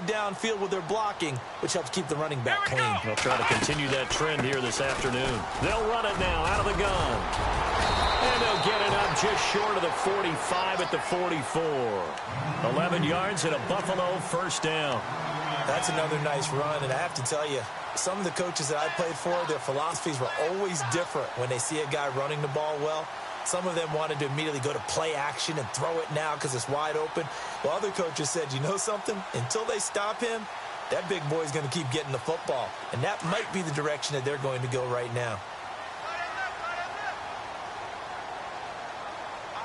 downfield with their blocking, which helps keep the running back clean. They'll try to continue that trend here this afternoon. They'll run it now out of the gun. And they'll get it up just short of the 45 at the 44. 11 yards and a Buffalo first down. That's another nice run, and I have to tell you, some of the coaches that I played for, their philosophies were always different when they see a guy running the ball well. Some of them wanted to immediately go to play action and throw it now because it's wide open. While other coaches said, you know something? Until they stop him, that big boy's going to keep getting the football. And that might be the direction that they're going to go right now.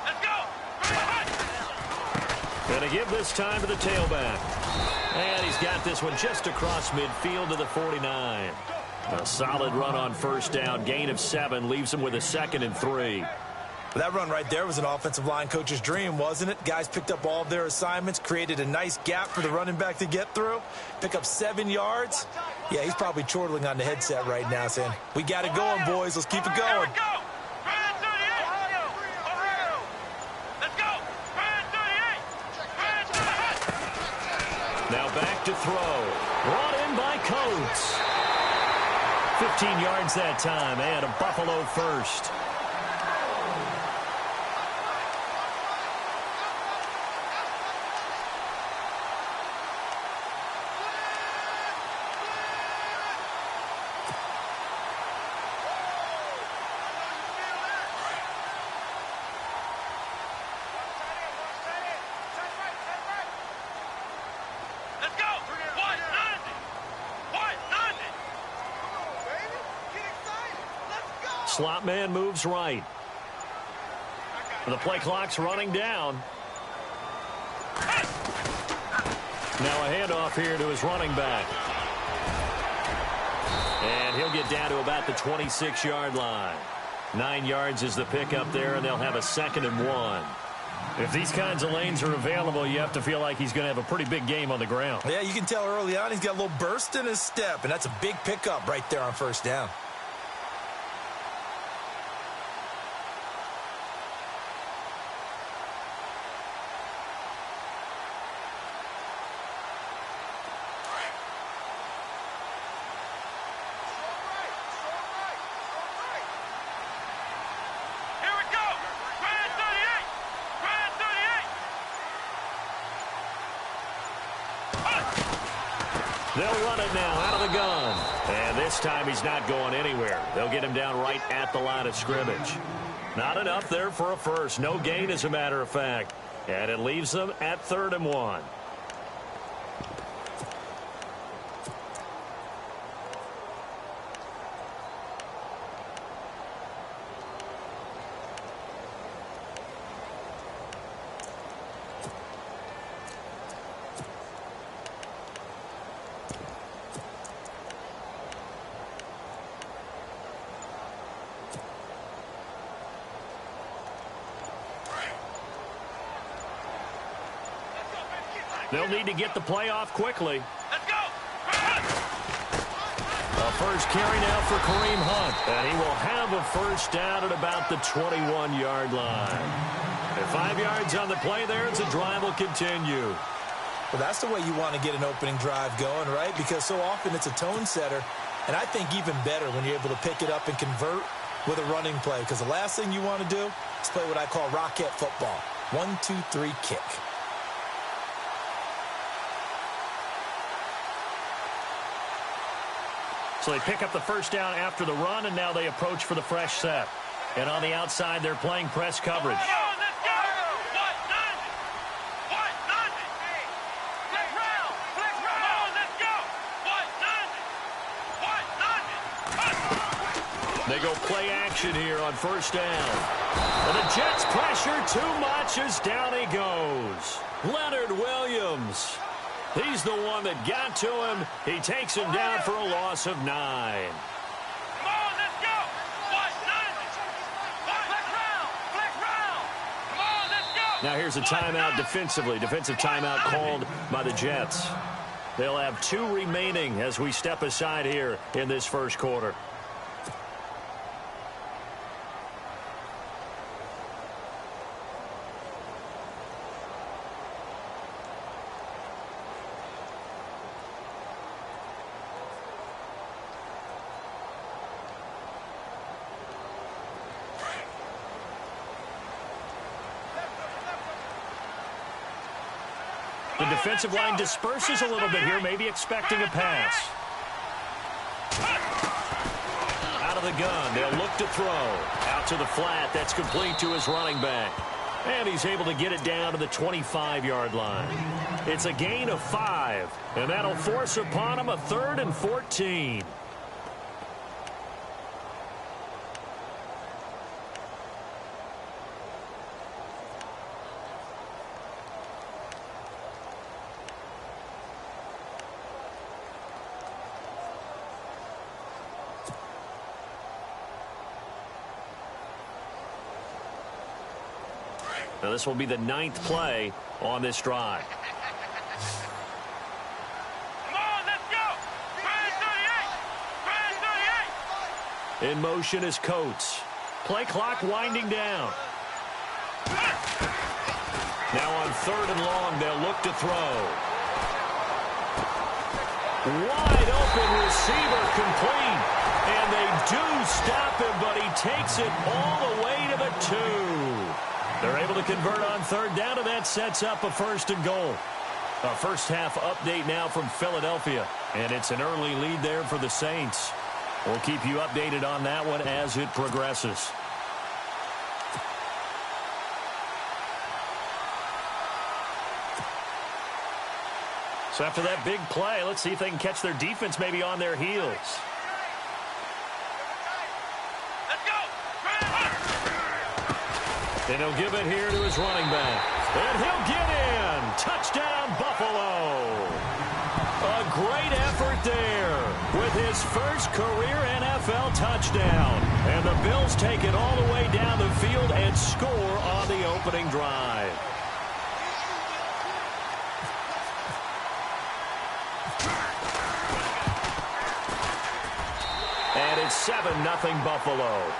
Let's go! Going to give this time to the tailback. And he's got this one just across midfield to the 49. A solid run on first down. Gain of 7 leaves him with a 2nd and 3. That run right there was an offensive line coach's dream, wasn't it? Guys picked up all of their assignments, created a nice gap for the running back to get through, pick up 7 yards. Yeah, he's probably chortling on the headset right now saying, we got it going, boys. Let's keep it going. Now back to throw. Brought in by Coates. 15 yards that time and a Buffalo first. Slot man moves right. The play clock's running down. Now a handoff here to his running back. And he'll get down to about the 26-yard line. 9 yards is the pickup there, and they'll have a 2nd and 1. If these kinds of lanes are available, you have to feel like he's going to have a pretty big game on the ground. Yeah, you can tell early on he's got a little burst in his step, and that's a big pickup right there on first down. They'll run it now out of the gun. And this time he's not going anywhere. They'll get him down right at the line of scrimmage. Not enough there for a first. No gain, as a matter of fact. And it leaves them at 3rd and 1. They'll need to get the play off quickly. Let's go! A first carry now for Kareem Hunt. And he will have a first down at about the 21-yard line. And 5 yards on the play there as the drive will continue. Well, that's the way you want to get an opening drive going, right? Because so often it's a tone setter. And I think even better when you're able to pick it up and convert with a running play. Because the last thing you want to do is play what I call rocket football. 1, 2, 3, kick. So they pick up the first down after the run, and now they approach for the fresh set. And on the outside, they're playing press coverage. They go play action here on first down. And the Jets pressure too much as down he goes. Leonard Williams. He's the one that got to him. He takes him down for a loss of 9. Come on, let's go! Flex round! Come on, let's go! Now here's a timeout defensively. Defensive timeout called by the Jets. They'll have 2 remaining as we step aside here in this first quarter. The defensive line disperses a little bit here, maybe expecting a pass. Out of the gun, they'll look to throw. Out to the flat, that's complete to his running back. And he's able to get it down to the 25-yard line. It's a gain of 5, and that'll force upon him a 3rd and 14. Now, this will be the 9th play on this drive. Come on, let's go! Brand 38! In motion is Coates. Play clock winding down. Now on 3rd and long, they'll look to throw. Wide open receiver complete. And they do stop him, but he takes it all the way to the 2. They're able to convert on 3rd down, and that sets up a 1st and goal. A first half update now from Philadelphia, and it's an early lead there for the Saints. We'll keep you updated on that one as it progresses. So after that big play, let's see if they can catch their defense maybe on their heels. And he'll give it here to his running back. And he'll get in. Touchdown, Buffalo. A great effort there with his first career NFL touchdown. And the Bills take it all the way down the field and score on the opening drive. And it's 7-0 Buffalo.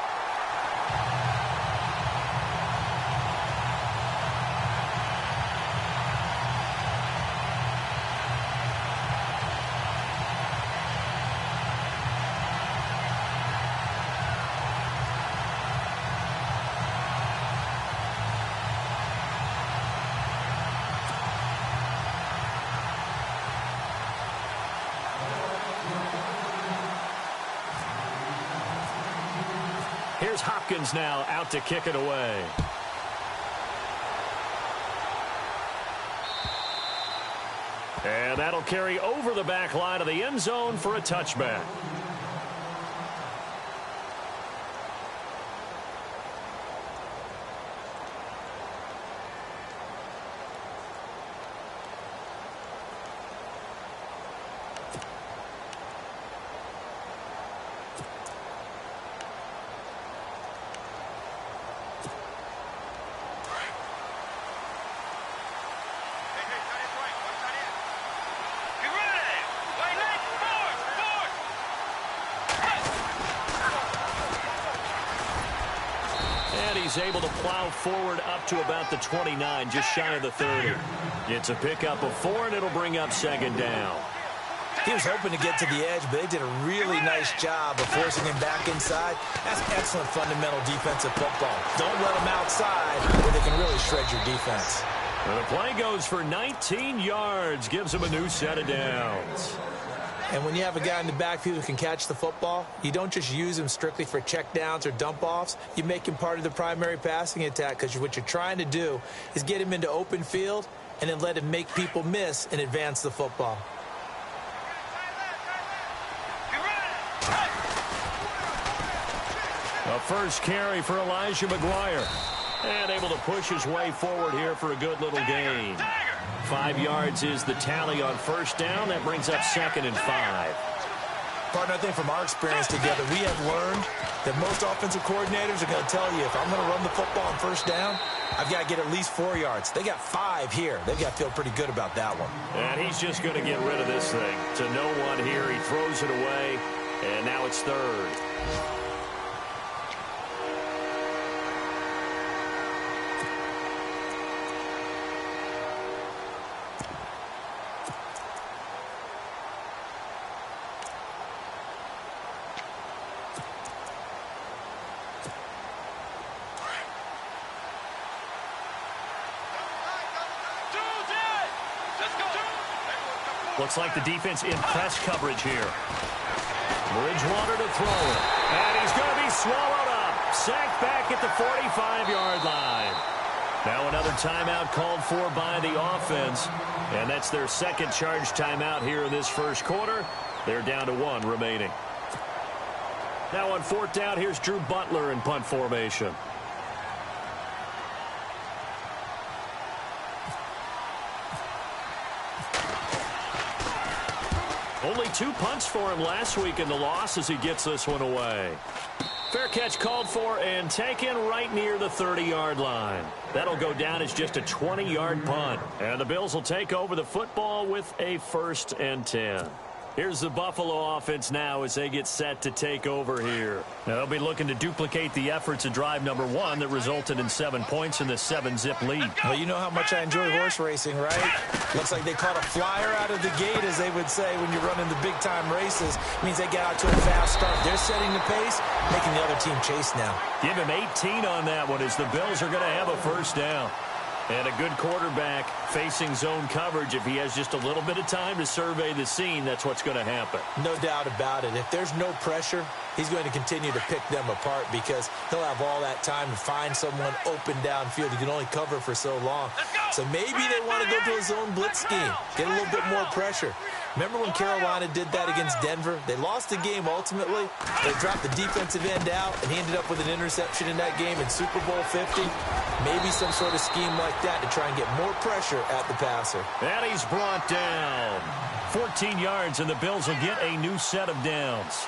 Here's Hopkins now out to kick it away. And that'll carry over the back line of the end zone for a touchback. He's able to plow forward up to about the 29, just shy of the 30. It's a pickup of 4, and it'll bring up 2nd down. He was hoping to get to the edge, but they did a really nice job of forcing him back inside. That's excellent fundamental defensive football. Don't let him outside where they can really shred your defense. And the play goes for 19 yards, gives him a new set of downs. And when you have a guy in the backfield who can catch the football, you don't just use him strictly for checkdowns or dump-offs. You make him part of the primary passing attack, because what you're trying to do is get him into open field and then let him make people miss and advance the football. A first carry for Elijah McGuire. And able to push his way forward here for a good little gain. 5 yards is the tally on 1st down. That brings up 2nd and 5. Partner, I think from our experience together, we have learned that most offensive coordinators are going to tell you, if I'm going to run the football on 1st down, I've got to get at least 4 yards. They got 5 here. They've got to feel pretty good about that one. And he's just going to get rid of this thing. To no one here. He throws it away, and now it's 3rd. Let's Looks like the defense in press coverage here. Bridgewater to throw it. And he's going to be swallowed up. Sacked back at the 45-yard line. Now another timeout called for by the offense. And that's their second charge timeout here in this first quarter. They're down to 1 remaining. Now on 4th down, here's Drew Butler in punt formation. Only 2 punts for him last week in the loss as he gets this one away. Fair catch called for and taken right near the 30-yard line. That'll go down as just a 20-yard punt. And the Bills will take over the football with a 1st and 10. Here's the Buffalo offense now as they get set to take over here. Now they'll be looking to duplicate the efforts of drive number 1 that resulted in 7 points in the 7-zip lead. Well, you know how much I enjoy horse racing, right? Looks like they caught a flyer out of the gate, as they would say when you're running the big-time races. It means they get out to a fast start. They're setting the pace, making the other team chase now. Give him 18 on that one as the Bills are going to have a 1st down. And a good quarterback facing zone coverage. If he has just a little bit of time to survey the scene, that's what's going to happen. No doubt about it. If there's no pressure, he's going to continue to pick them apart because he'll have all that time to find someone open downfield. He can only cover for so long. So maybe they want to go to a zone blitz scheme, get a little bit more pressure. Remember when Carolina did that against Denver? They lost the game ultimately. They dropped the defensive end out, and he ended up with an interception in that game in Super Bowl 50. Maybe some sort of scheme like that to try and get more pressure at the passer. And he's brought down. 14 yards, and the Bills will get a new set of downs.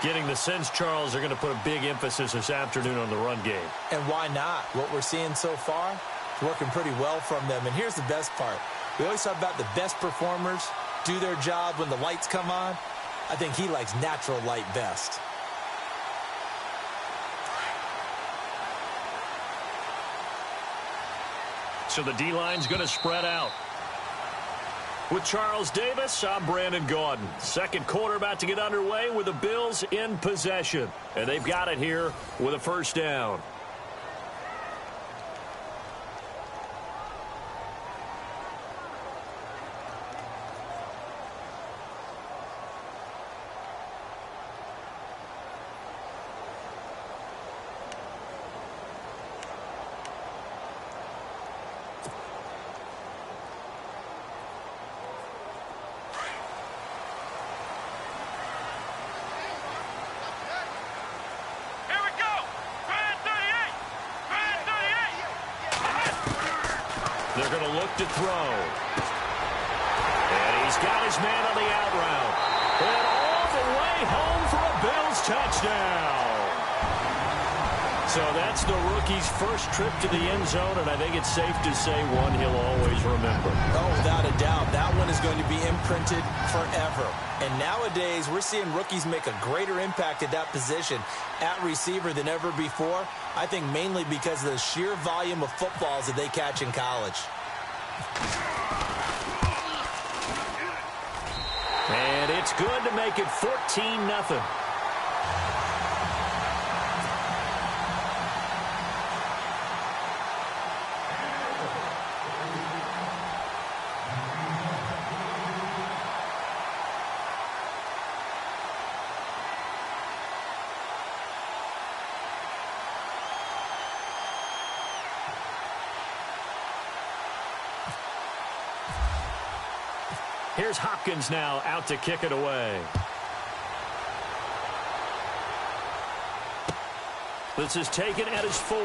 Getting the sense, Charles, are going to put a big emphasis this afternoon on the run game. And why not? What we're seeing so far is working pretty well from them. And here's the best part. We always talk about the best performers do their job when the lights come on. I think he likes natural light best. So the D-line's going to spread out. With Charles Davis, I'm Brandon Gaudin. Second quarter about to get underway with the Bills in possession. And they've got it here with a 1st down. They're going to look to throw. And he's got his man on the out route. And all the way home for a Bills touchdown. So that's the rookie's first trip to the end zone, and I think it's safe to say one he'll always remember. Oh, without a doubt. That one is going to be imprinted forever. And nowadays, we're seeing rookies make a greater impact at that position at receiver than ever before. I think mainly because of the sheer volume of footballs that they catch in college. And it's good to make it 14-0. Here's Hopkins now out to kick it away. This is taken at his 4.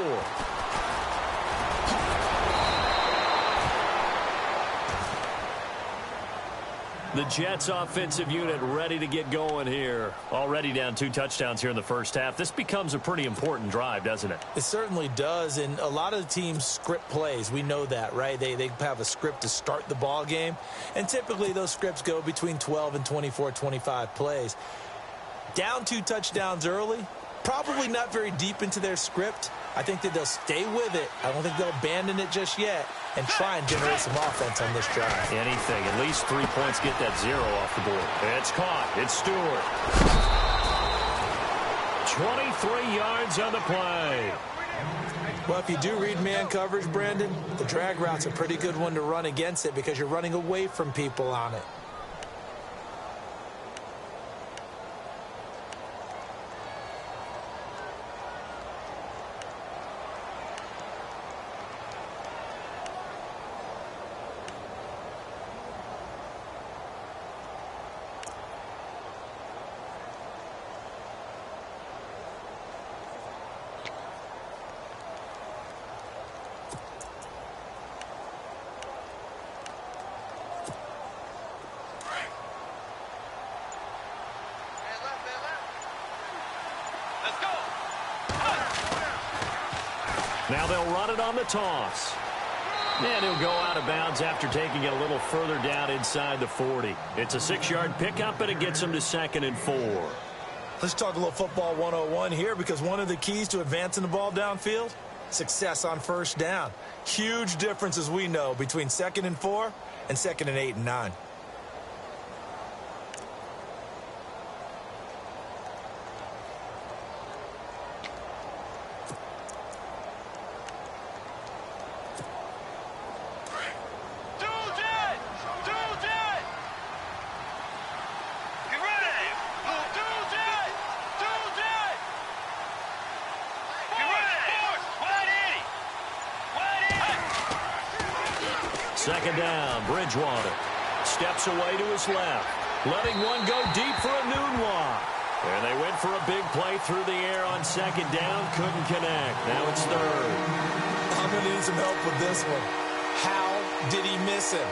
The Jets offensive unit ready to get going here. Already down 2 touchdowns here in the first half. This becomes a pretty important drive, doesn't it? It certainly does, and a lot of the teams script plays. We know that, right? They have a script to start the ball game, and typically those scripts go between 12 and 24, 25 plays. Down 2 touchdowns early, probably not very deep into their script. I think that they'll stay with it. I don't think they'll abandon it just yet and try and generate some offense on this drive. Anything. At least 3 points, get that 0 off the board. It's caught. It's Stewart. 23 yards on the play. Well, if you do read man coverage, Brandon, the drag route's a pretty good one to run against it because you're running away from people on it. Let's go. Now they'll run it on the toss. And he'll go out of bounds after taking it a little further down inside the 40. It's a 6-yard pickup, and it gets him to 2nd and 4. Let's talk a little football 101 here, because one of the keys to advancing the ball downfield, success on first down. Huge difference, as we know, between 2nd and 4 and 2nd and 8 and 9. Second down, Bridgewater steps away to his left, letting one go deep for a noon walk. And they went for a big play through the air on 2nd down, couldn't connect. Now it's 3rd. I'm going to need some help with this one. How did he miss him?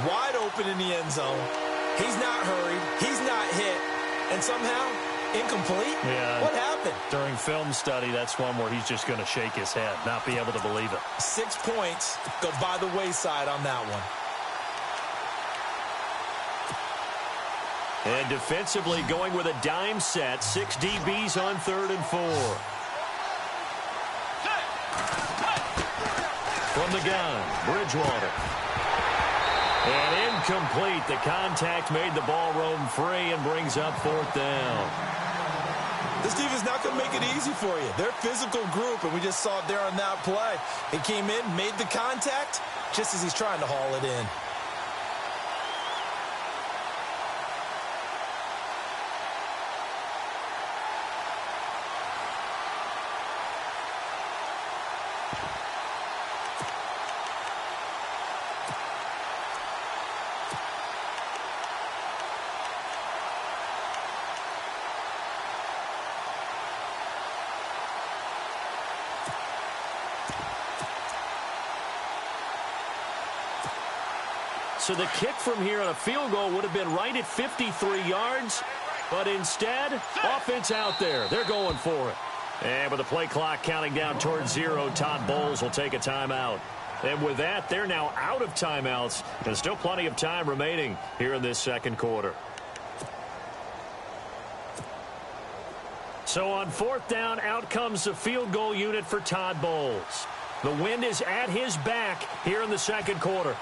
Wide open in the end zone. He's not hurried. He's not hit. And somehow, incomplete? Yeah. What happened? During film study, that's one where he's just going to shake his head, not be able to believe it. 6 points go by the wayside on that one. And defensively going with a dime set, 6 DBs on 3rd and 4. From the gun, Bridgewater. And incomplete. The contact made the ball roam free and brings up 4th down. This defense not going to make it easy for you. They're a physical group, and we just saw it there on that play. He came in, made the contact, just as he's trying to haul it in. So the kick from here on a field goal would have been right at 53 yards. But instead, offense out there. They're going for it. And with the play clock counting down towards 0, Todd Bowles will take a timeout. And with that, they're now out of timeouts. There's still plenty of time remaining here in this 2nd quarter. So on 4th down, out comes the field goal unit for Todd Bowles. The wind is at his back here in the 2nd quarter.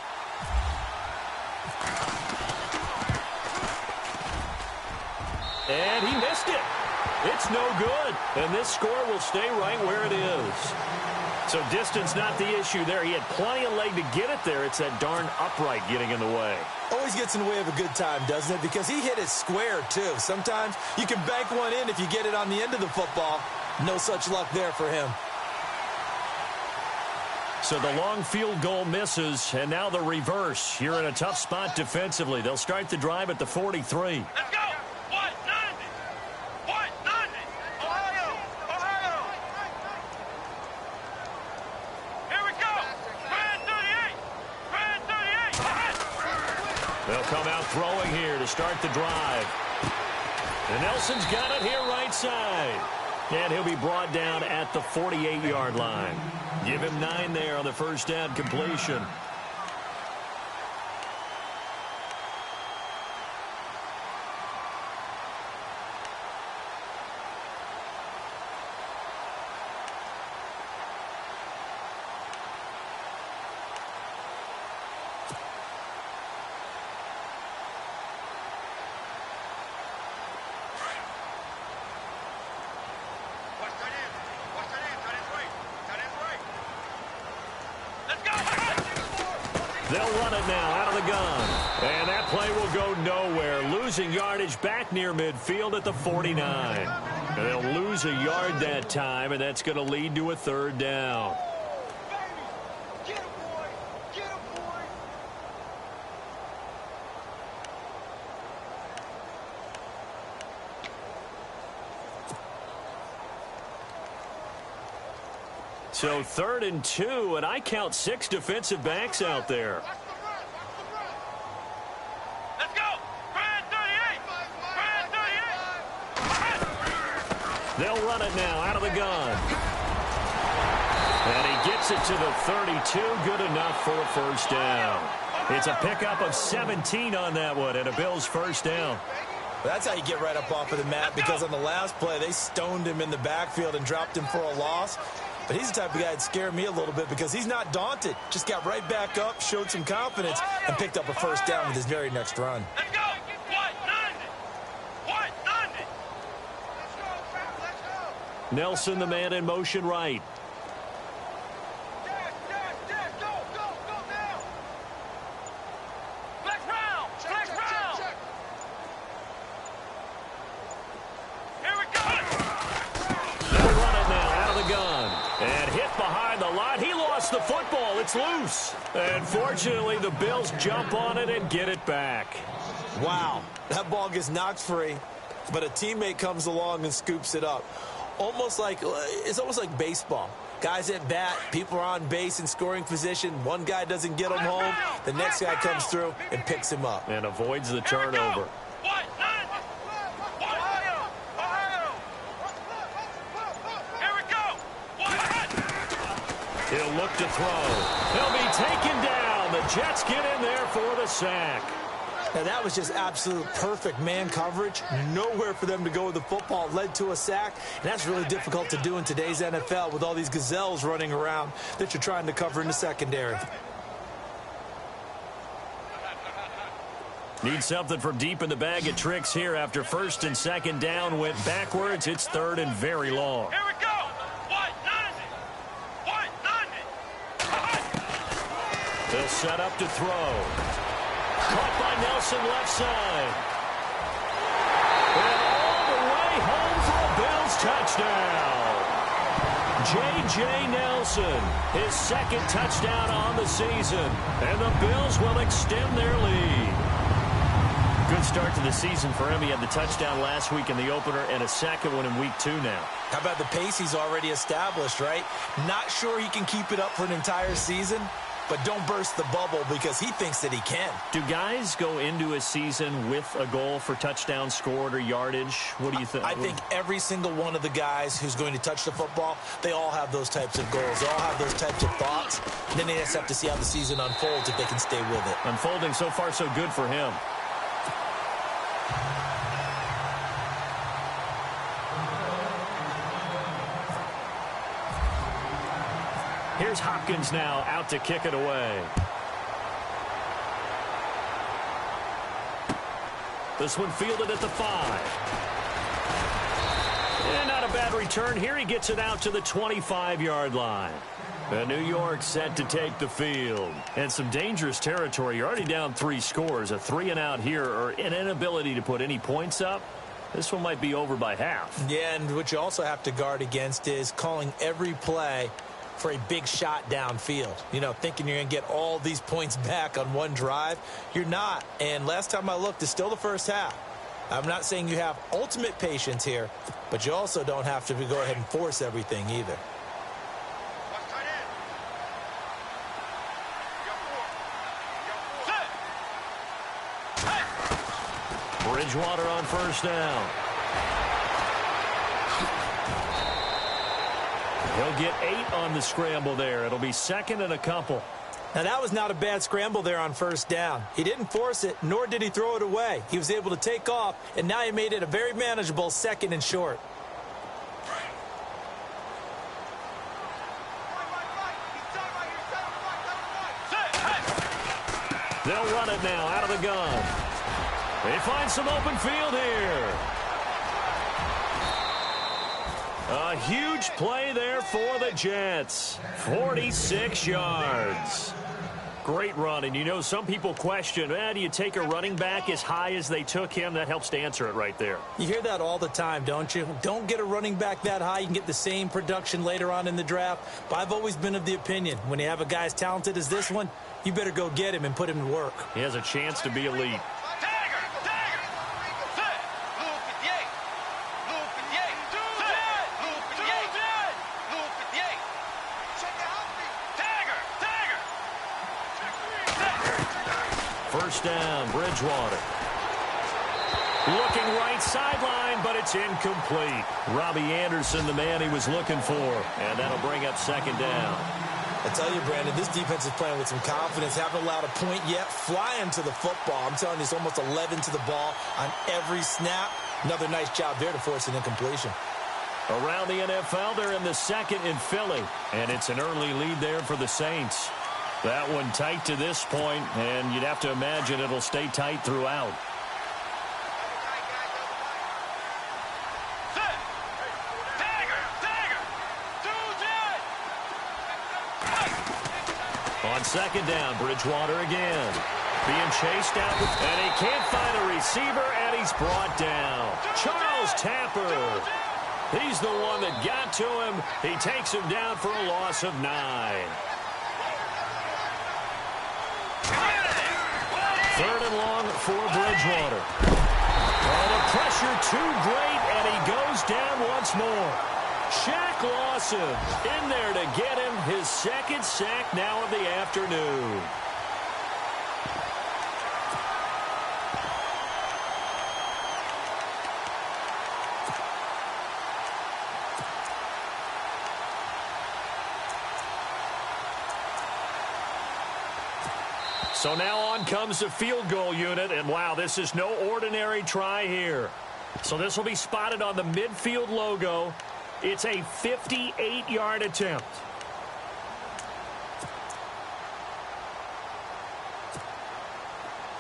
And he missed it. It's no good. And this score will stay right where it is. So distance not the issue there. He had plenty of leg to get it there. It's that darn upright getting in the way. Always gets in the way of a good time, doesn't it? Because he hit it square, too. Sometimes you can bank one in if you get it on the end of the football. No such luck there for him. So the long field goal misses, and now the reverse. You're in a tough spot defensively. They'll start the drive at the 43. Let's go. They'll come out throwing here to start the drive. And Nelson's got it here right side. And he'll be brought down at the 48-yard line. Give him 9 there on the first down completion. They'll run it now out of the gun. And that play will go nowhere. Losing yardage back near midfield at the 49. And they'll lose a yard that time, and that's going to lead to a 3rd down. So 3rd and 2, and I count 6 defensive backs out there. Let's go. Brand 38. Brand 38. They'll run it now out of the gun. And he gets it to the 32. Good enough for a first down. It's a pickup of 17 on that one and a Bills first down. That's how you get right up off of the mat, because on the last play, they stoned him in the backfield and dropped him for a loss. But he's the type of guy that scared me a little bit because he's not daunted. Just got right back up, showed some confidence, and picked up a first down with his very next run. Let's go. Nelson, the man in motion right. The football, it's loose. And fortunately, the Bills jump on it and get it back. Wow, that ball gets knocked free, but a teammate comes along and scoops it up. It's almost like baseball. Guys at bat, people are on base in scoring position. One guy doesn't get him home. The next guy comes through and picks him up. And avoids the turnover. He'll look to throw. He'll be taken down. The Jets get in there for the sack. Now, that was just absolute perfect man coverage. Nowhere for them to go with the football. Led to a sack. And that's really difficult to do in today's NFL with all these gazelles running around that you're trying to cover in the secondary. Need something from deep in the bag of tricks here after first and second down went backwards. It's third and very long. Here we go. They'll set up to throw. Caught by Nelson left side. And all the way home for a Bills touchdown. J.J. Nelson, his second touchdown on the season. And the Bills will extend their lead. Good start to the season for him. He had the touchdown last week in the opener and a second one in week 2 now. How about the pace he's already established, right? Not sure he can keep it up for an entire season, but don't burst the bubble because he thinks that he can. Do guys go into a season with a goal for touchdowns scored or yardage? What do you think? I think every single one of the guys who's going to touch the football, they all have those types of goals. They all have those types of thoughts. And then they just have to see how the season unfolds if they can stay with it. Unfolding so far so good for him. Here's Hopkins now out to kick it away. This one fielded at the 5. And not a bad return here. He gets it out to the 25-yard line. And New York set to take the field. And some dangerous territory. You're already down 3 scores. A 3-and-out here or an inability to put any points up. This one might be over by half. Yeah, and what you also have to guard against is calling every play for a big shot downfield. You know, thinking you're going to get all these points back on one drive. You're not. And last time I looked, it's still the first half. I'm not saying you have ultimate patience here, but you also don't have to go ahead and force everything either. Bridgewater on first down. He'll get 8 on the scramble there. It'll be second and a couple. Now, that was not a bad scramble there on first down. He didn't force it, nor did he throw it away. He was able to take off, and now he made it a very manageable second and short. They'll run it now out of the gun. They find some open field here. A huge play there for the Jets. 46 yards. Great run. And, you know, some people question, do you take a running back as high as they took him? That helps to answer it right there. You hear that all the time, don't you? Don't get a running back that high. You can get the same production later on in the draft. But I've always been of the opinion, when you have a guy as talented as this one, you better go get him and put him to work. He has a chance to be elite. First down, Bridgewater. Looking right sideline, but it's incomplete. Robbie Anderson, the man he was looking for. And that'll bring up second down. I tell you, Brandon, this defense is playing with some confidence. Haven't allowed a point yet. Flying to the football. I'm telling you, it's almost 11 to the ball on every snap. Another nice job there to force an incompletion. Around the NFL, they're in the second in Philly. And it's an early lead there for the Saints. That one tight to this point, and you'd have to imagine it'll stay tight throughout. On second down, Bridgewater again. Being chased out, and he can't find a receiver, and he's brought down. Charles Tapper. He's the one that got to him. He takes him down for a loss of 9. Third and long for Bridgewater. Oh, the pressure too great, and he goes down once more. Shaq Lawson in there to get him his second sack now of the afternoon. So now on comes the field goal unit, and wow, this is no ordinary try here. So this will be spotted on the midfield logo. It's a 58-yard attempt.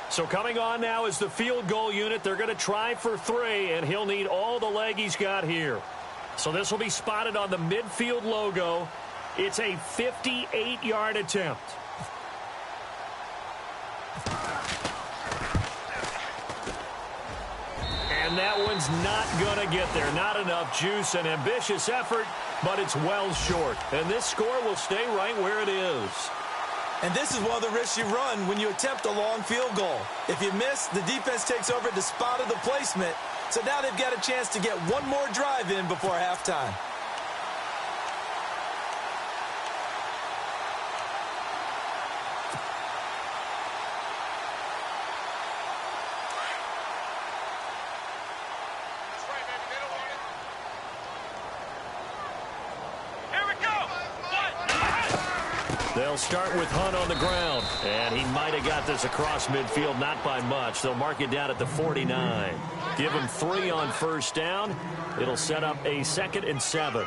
So coming on now is the field goal unit. They're going to try for 3, and he'll need all the leg he's got here. So this will be spotted on the midfield logo. It's a 58-yard attempt. And that one's not going to get there. Not enough juice. An ambitious effort, but it's well short. And this score will stay right where it is. And this is one of the risks you run when you attempt a long field goal. If you miss, the defense takes over at the spot of the placement. So now they've got a chance to get one more drive in before halftime. They'll start with Hunt on the ground. And he might have got this across midfield, not by much. They'll mark it down at the 49. Give him 3 on first down. It'll set up a 2nd and 7.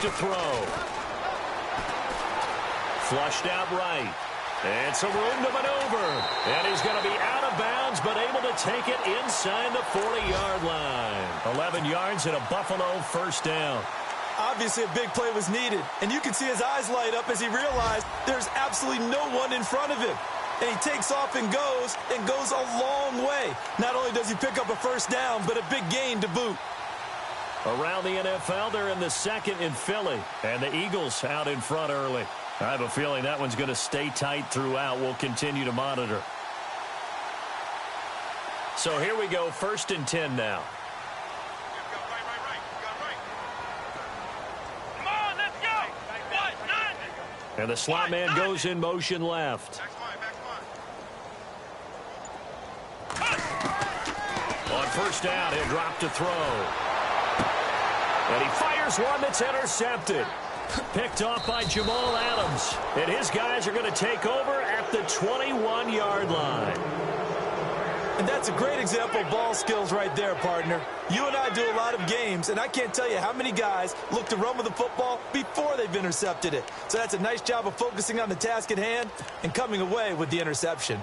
To throw. Flushed out right. And some room to maneuver. And he's going to be out of bounds, but able to take it inside the 40-yard line. 11 yards and a Buffalo first down. Obviously, a big play was needed. And you can see his eyes light up as he realized there's absolutely no one in front of him. And he takes off and goes a long way. Not only does he pick up a first down, but a big gain to boot. Around the NFL, they're in the 2nd in Philly. And the Eagles out in front early. I have a feeling that one's going to stay tight throughout. We'll continue to monitor. So here we go, 1st and 10 now. Come on, let's go. And the slot man goes in motion left. On first down, he'll drop to throw. And he fires one that's intercepted. Picked off by Jamal Adams. And his guys are going to take over at the 21-yard line. And that's a great example of ball skills right there, partner. You and I do a lot of games, and I can't tell you how many guys look to run with the football before they've intercepted it. So that's a nice job of focusing on the task at hand and coming away with the interception.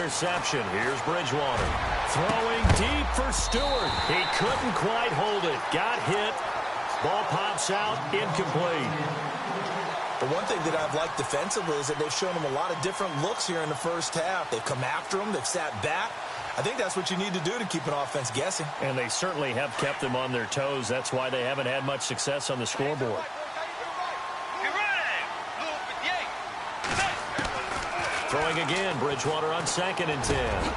interception. Here's Bridgewater. Throwing deep for Stewart. He couldn't quite hold it. Got hit. Ball pops out. Incomplete. The one thing that I've liked defensively is that they've shown him a lot of different looks here in the first half. They've come after him. They've sat back. I think that's what you need to do to keep an offense guessing. And they certainly have kept them on their toes. That's why they haven't had much success on the scoreboard. Throwing again, Bridgewater on 2nd and 10.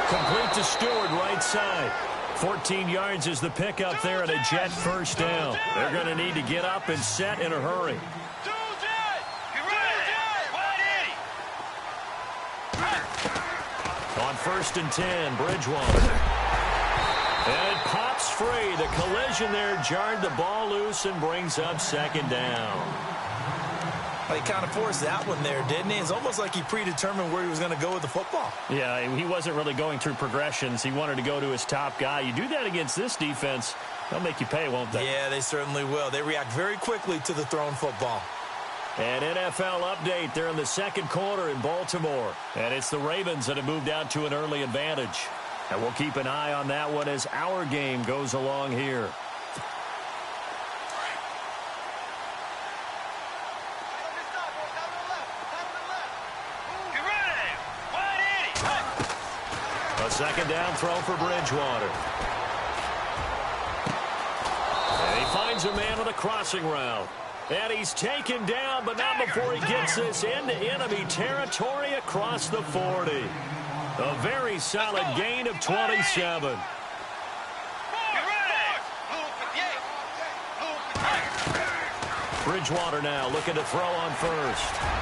Complete to Stewart, right side. 14 yards is the pickup there and a Jet first down. They're going to need to get up and set in a hurry. On 1st and 10, Bridgewater. And it pops free. The collision there jarred the ball loose and brings up 2nd down. He kind of forced that one there, didn't he? It's almost like he predetermined where he was going to go with the football. Yeah, he wasn't really going through progressions. He wanted to go to his top guy. You do that against this defense, they'll make you pay, won't they? Yeah, they certainly will. They react very quickly to the thrown football. An NFL update. They're in the 2nd quarter in Baltimore. And it's the Ravens that have moved out to an early advantage. And we'll keep an eye on that one as our game goes along here. A 2nd down throw for Bridgewater. And he finds a man on a crossing route. And he's taken down, but not before he gets this into enemy territory across the 40. A very solid gain of 27. Bridgewater now looking to throw on 1st.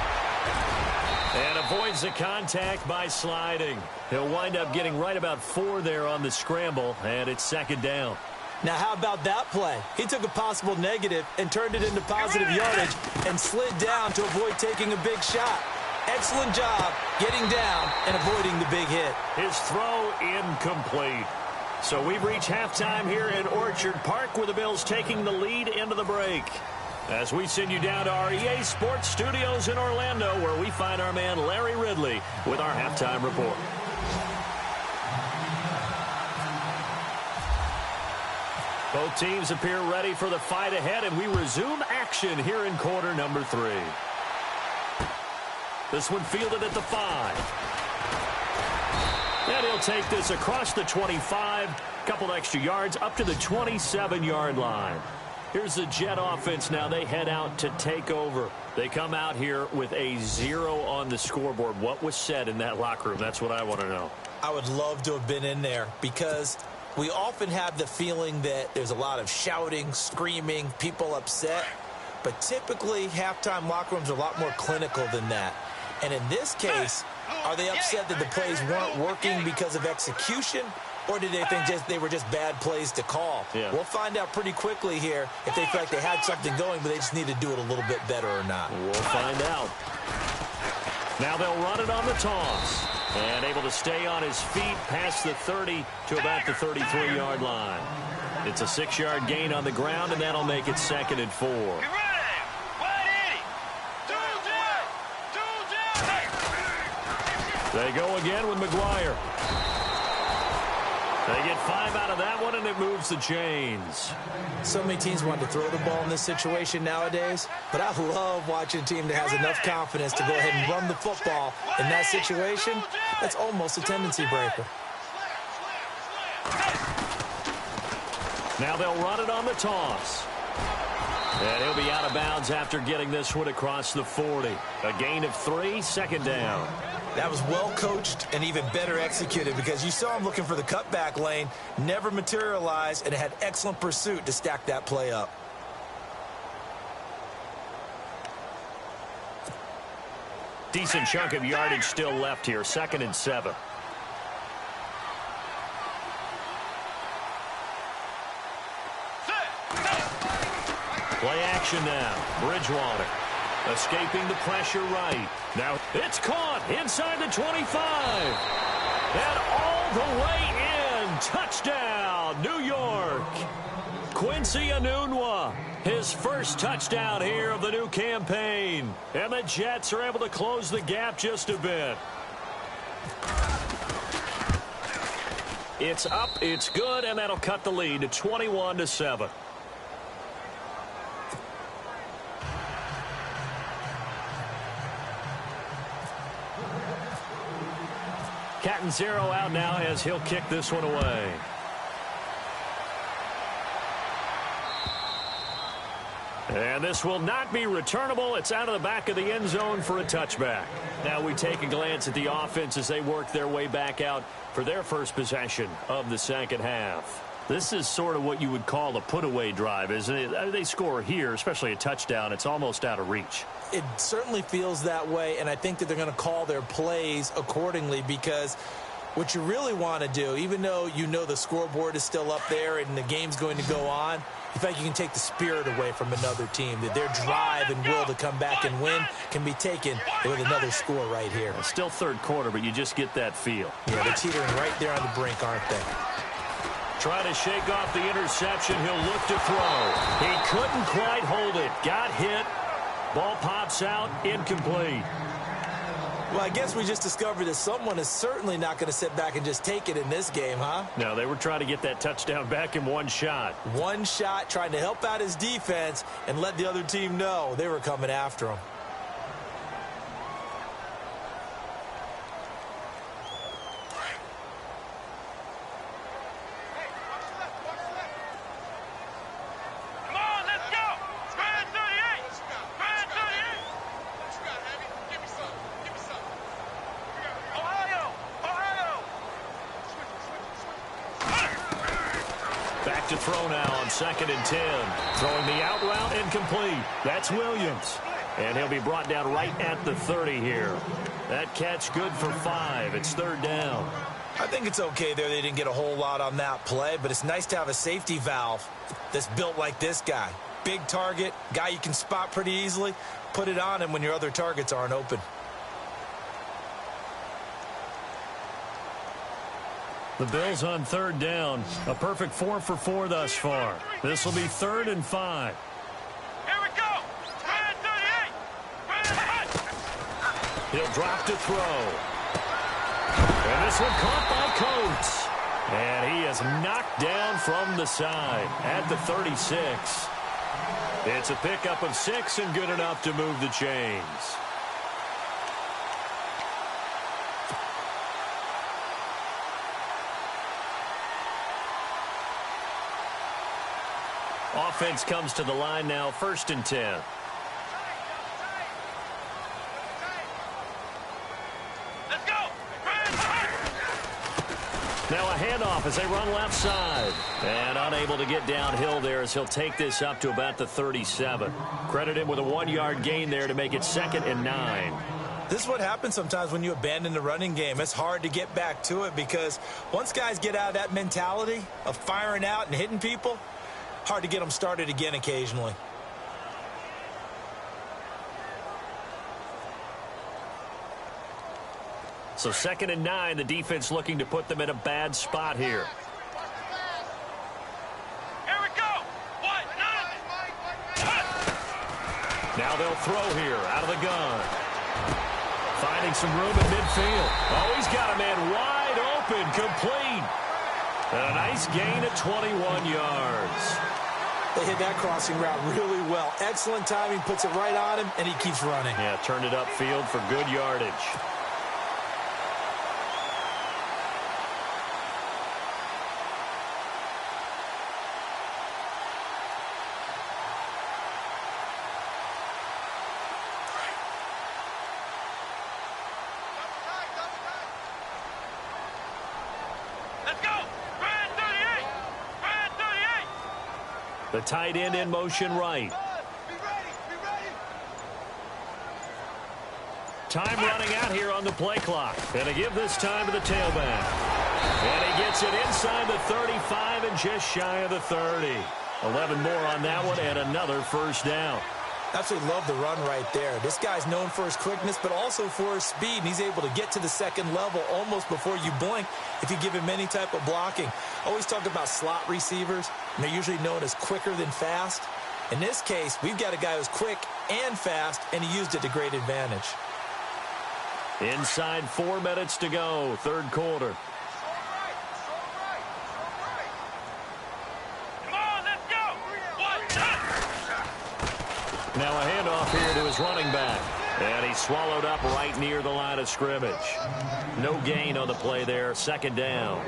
And avoids the contact by sliding. He'll wind up getting right about 4 there on the scramble, and it's 2nd down. Now, how about that play? He took a possible negative and turned it into positive yardage and slid down to avoid taking a big shot. Excellent job getting down and avoiding the big hit. His throw incomplete. So we've reached halftime here in Orchard Park with the Bills taking the lead into the break. As we send you down to our EA Sports Studios in Orlando, where we find our man Larry Ridley with our halftime report. Both teams appear ready for the fight ahead, and we resume action here in quarter number 3. This one fielded at the 5. And he'll take this across the 25, a couple extra yards, up to the 27-yard line. Here's the Jet offense now. They head out to take over. They come out here with a 0 on the scoreboard. What was said in that locker room? That's what I want to know. I would love to have been in there because we often have the feeling that there's a lot of shouting, screaming, people upset. But typically, halftime locker rooms are a lot more clinical than that. And in this case, are they upset that the plays weren't working because of execution? Or did they think they were just bad plays to call? Yeah. We'll find out pretty quickly here if they feel like they had something going, but they just need to do it a little bit better or not. We'll find out. Now they'll run it on the toss. And able to stay on his feet past the 30 to about the 33-yard line. It's a 6-yard gain on the ground, and that'll make it 2nd and 4. They go again with McGuire. They get 5 out of that one, and it moves the chains. So many teams want to throw the ball in this situation nowadays, but I love watching a team that has enough confidence to go ahead and run the football in that situation. That's almost a tendency breaker. Now they'll run it on the toss. And he'll be out of bounds after getting this one across the 40. A gain of 3, 2nd down. That was well coached and even better executed because you saw him looking for the cutback lane, never materialized, and had excellent pursuit to stack that play up. Decent chunk of yardage still left here, 2nd and 7. Play action now. Bridgewater escaping the pressure right. Now it's caught inside the 25. And all the way in. Touchdown, New York. Quincy Enunwa, his first touchdown here of the new campaign. And the Jets are able to close the gap just a bit. It's up, it's good, and that'll cut the lead to 21-7. Catanzaro out now as he'll kick this one away. And this will not be returnable. It's out of the back of the end zone for a touchback. Now we take a glance at the offense as they work their way back out for their first possession of the second half. This is sort of what you would call a put-away drive, isn't it? They score here, especially a touchdown. It's almost out of reach. It certainly feels that way, and I think that they're going to call their plays accordingly, because what you really want to do, even though you know the scoreboard is still up there and the game's going to go on, in fact, you can take the spirit away from another team, that their drive and will to come back and win can be taken with another score right here. It's still third quarter, but you just get that feel. Yeah, they're teetering right there on the brink, aren't they? Try to shake off the interception. He'll look to throw. He couldn't quite hold it. Got hit. Ball pops out. Incomplete. Well, I guess we just discovered that someone is certainly not going to sit back and just take it in this game, huh? No, they were trying to get that touchdown back in one shot. One shot, trying to help out his defense and let the other team know they were coming after him. To throw now on 2nd and 10. Throwing the out route, incomplete. That's Williams. And he'll be brought down right at the 30 here. That catch good for 5. It's 3rd down. I think it's okay there. They didn't get a whole lot on that play, but it's nice to have a safety valve that's built like this guy. Big target, guy you can spot pretty easily. Put it on him when your other targets aren't open. The Bills on 3rd down. A perfect 4 for 4 thus far. This will be 3rd and 5. Here we go. 38. He'll drop to throw. And this one caught by Coates. And he is knocked down from the side at the 36. It's a pickup of 6 and good enough to move the chains. Offense comes to the line now, 1st and 10. Let's go. Now a handoff as they run left side. And unable to get downhill there as he'll take this up to about the 37. Credit him with a 1-yard gain there to make it 2nd and 9. This is what happens sometimes when you abandon the running game. It's hard to get back to it because once guys get out of that mentality of firing out and hitting people, hard to get them started again occasionally. So 2nd and 9, the defense looking to put them in a bad spot here. Here we go. 1, 9. Now they'll throw here out of the gun. Finding some room in midfield. Oh, he's got a man wide open, complete. And a nice gain at 21 yards. They hit that crossing route really well. Excellent timing, puts it right on him, and he keeps running. Yeah, turned it upfield for good yardage. Let's go. Brand 38. Brand 38. The tight end in motion right. Be ready. Be ready. Time running out here on the play clock. And to give this time to the tailback. And he gets it inside the 35 and just shy of the 30. 11 more on that one and another 1st down. Absolutely love the run right there. This guy's known for his quickness, but also for his speed. And he's able to get to the 2nd level almost before you blink if you give him any type of blocking. Always talk about slot receivers, and they're usually known as quicker than fast. In this case, we've got a guy who's quick and fast, and he used it to great advantage. Inside 4 minutes to go, 3rd quarter. Now a handoff here to his running back. And he's swallowed up right near the line of scrimmage. No gain on the play there. Second down.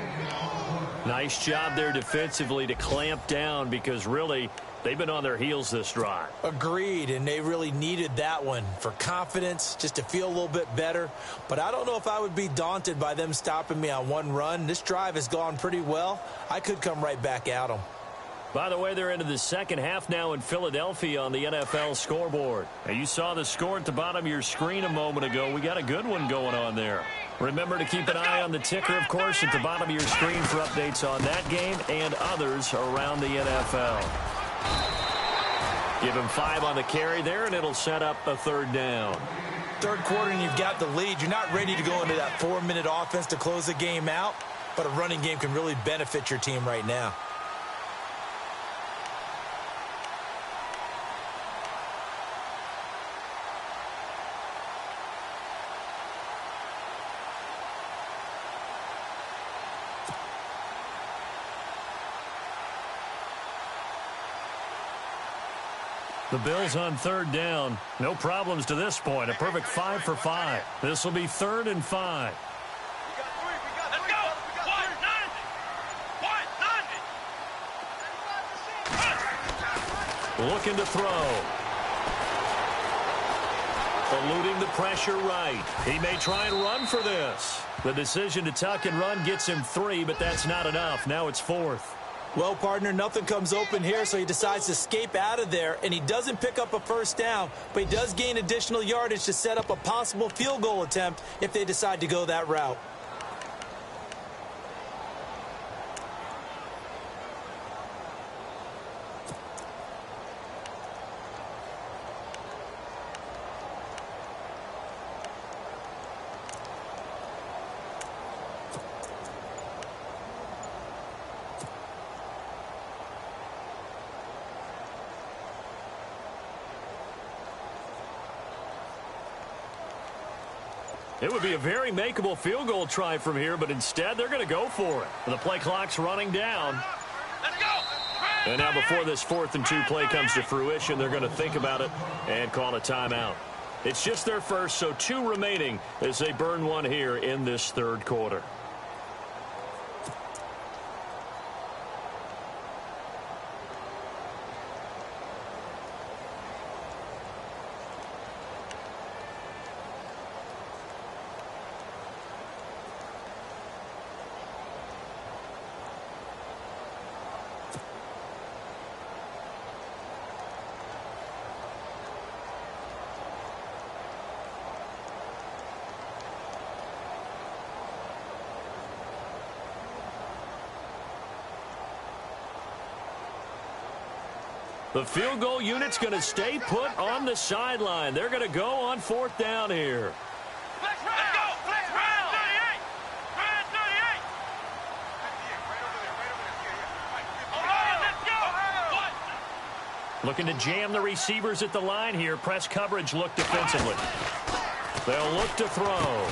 Nice job there defensively to clamp down because really they've been on their heels this drive. Agreed, and they really needed that one for confidence, just to feel a little bit better. But I don't know if I would be daunted by them stopping me on one run. This drive has gone pretty well. I could come right back at them. By the way, they're into the second half now in Philadelphia on the NFL scoreboard. And you saw the score at the bottom of your screen a moment ago. We got a good one going on there. Remember to keep an eye on the ticker, of course, at the bottom of your screen for updates on that game and others around the NFL. Give him 5 on the carry there, and it'll set up a third down. Third quarter, and you've got the lead. You're not ready to go into that 4-minute offense to close the game out, but a running game can really benefit your team right now. The Bills on third down. No problems to this point. A perfect 5 for 5. This will be 3rd and 5. Let's go. 190. Looking to throw. Eluding the pressure right. He may try and run for this. The decision to tuck and run gets him 3, but that's not enough. Now it's 4th. Well, partner, nothing comes open here, so he decides to escape out of there, and he doesn't pick up a first down, but he does gain additional yardage to set up a possible field goal attempt if they decide to go that route. It would be a very makeable field goal try from here, but instead they're going to go for it. The play clock's running down. Let's go. And now before this 4th and 2 play comes to fruition, they're going to think about it and call a timeout. It's just their first, so 2 remaining as they burn one here in this third quarter. The field goal unit's going to stay put on the sideline. They're going to go on 4th down here. Let's go. Flex round. 38. Round 38. Hold on. Let's go. Looking to jam the receivers at the line here. Press coverage look defensively. They'll look to throw.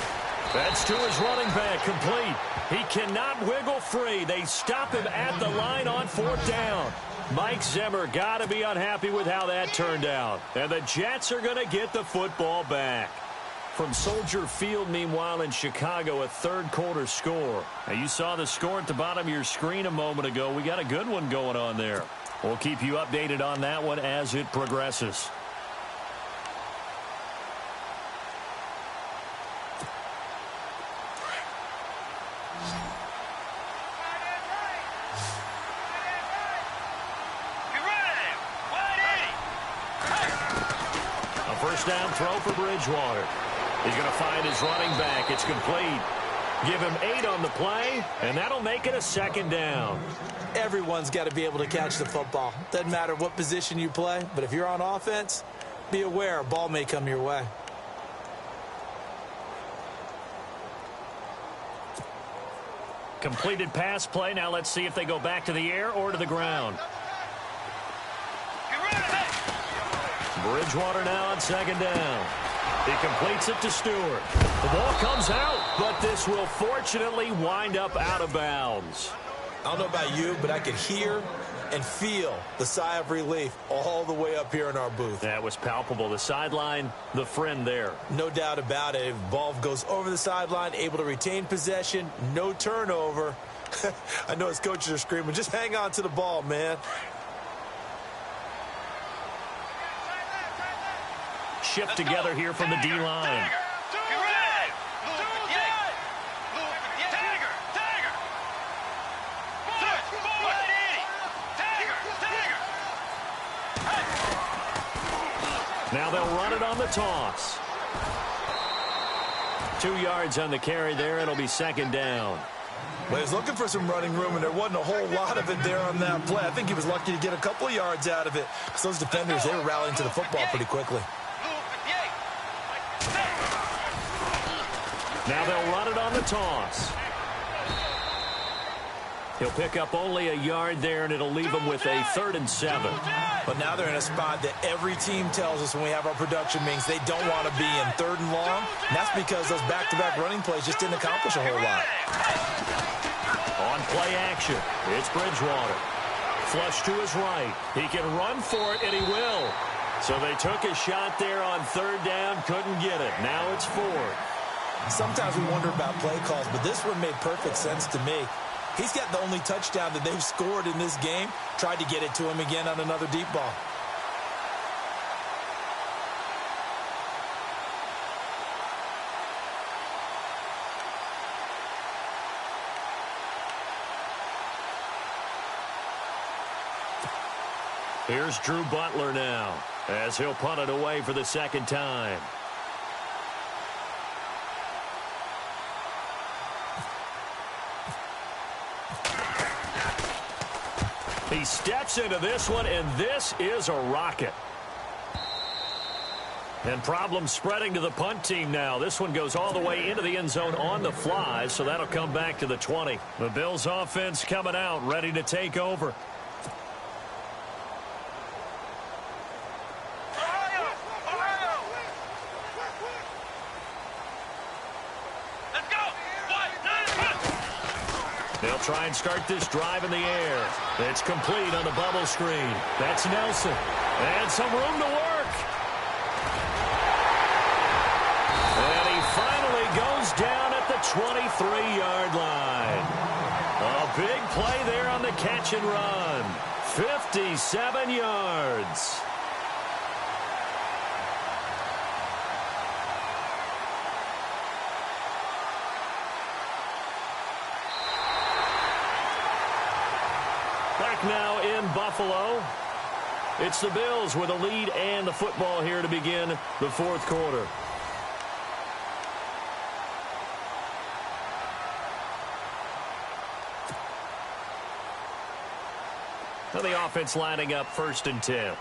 That's to his running back, complete. He cannot wiggle free. They stop him at the line on 4th down. Mike Zimmer got to be unhappy with how that turned out. And the Jets are going to get the football back. From Soldier Field, meanwhile, in Chicago, a third quarter score. Now, you saw the score at the bottom of your screen a moment ago. We got a good one going on there. We'll keep you updated on that one as it progresses. First down throw for Bridgewater. He's going to find his running back. It's complete. Give him 8 on the play, and that'll make it a 2nd down. Everyone's got to be able to catch the football. Doesn't matter what position you play, but if you're on offense, be aware a ball may come your way. Completed pass play. Now let's see if they go back to the air or to the ground. Bridgewater now on 2nd down. He completes it to Stewart. The ball comes out, but this will fortunately wind up out of bounds. I don't know about you, but I could hear and feel the sigh of relief all the way up here in our booth. That was palpable. The sideline, the friend there. No doubt about it. Ball goes over the sideline, able to retain possession, no turnover. I know his coaches are screaming, just hang on to the ball, man. Shift together here from the D-line. Now they'll run it on the toss. 2 yards on the carry there. It'll be second down. Well, he was looking for some running room, and there wasn't a whole lot of it there on that play. I think he was lucky to get a couple of yards out of it. Because those defenders, they were rallying to the football pretty quickly. Now they'll run it on the toss. He'll pick up only a yard there, and it'll leave him with a 3rd and 7. But now they're in a spot that every team tells us when we have our production meetings they don't want to be in 3rd and long. And that's because those back-to-back running plays just didn't accomplish a whole lot. On play action, it's Bridgewater. Flush to his right. He can run for it, and he will. So they took a shot there on 3rd down, couldn't get it. Now it's 4th. Sometimes we wonder about play calls, but this one made perfect sense to me. He's got the only touchdown that they've scored in this game. Tried to get it to him again on another deep ball. Here's Drew Butler now, as he'll punt it away for the 2nd time. He steps into this one, and this is a rocket. And problems spreading to the punt team now. This one goes all the way into the end zone on the fly, so that'll come back to the 20. The Bills offense coming out, ready to take over. They'll try and start this drive in the air. It's complete on the bubble screen. That's Nelson. And some room to work. And he finally goes down at the 23-yard line. A big play there on the catch and run. 57 yards. Back now in Buffalo. It's the Bills with a lead and the football here to begin the 4th quarter. Now the offense lining up 1st and 10.